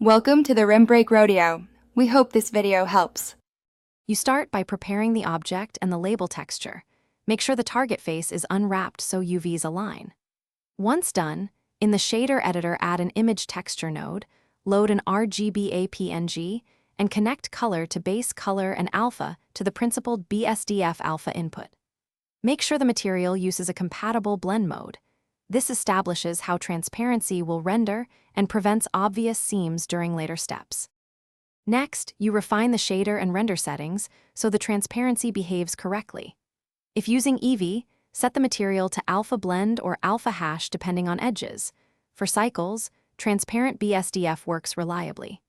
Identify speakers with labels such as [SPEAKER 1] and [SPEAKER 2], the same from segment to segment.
[SPEAKER 1] Welcome to the Rim Break Rodeo. We hope this video helps.
[SPEAKER 2] You start by preparing the object and the label texture. Make sure the target face is unwrapped so UVs align. Once done, in the shader editor add an image texture node, load an RGBA PNG, and connect color to base color and alpha to the principled BSDF alpha input. Make sure the material uses a compatible blend mode. This establishes how transparency will render and prevents obvious seams during later steps. Next, you refine the shader and render settings so the transparency behaves correctly. If using Eevee, set the material to alpha blend or alpha hash depending on edges. For cycles, transparent BSDF works reliably.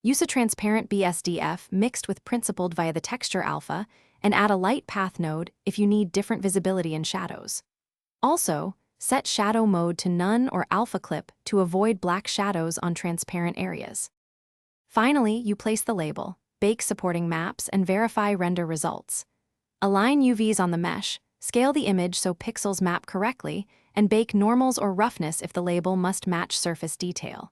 [SPEAKER 2] Use a transparent BSDF mixed with principled via the texture alpha and add a light path node if you need different visibility in shadows. Also, set shadow mode to none or alpha clip to avoid black shadows on transparent areas. Finally, you place the label, bake supporting maps, and verify render results. Align UVs on the mesh, scale the image so pixels map correctly, and bake normals or roughness if the label must match surface detail.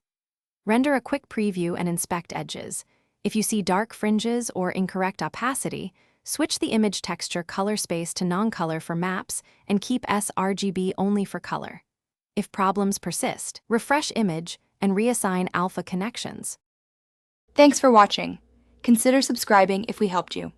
[SPEAKER 2] Render a quick preview and inspect edges. If you see dark fringes or incorrect opacity, switch the image texture color space to non-color for maps and keep sRGB only for color. If problems persist, refresh image and reassign alpha connections.
[SPEAKER 1] Thanks for watching. Consider subscribing if we helped you.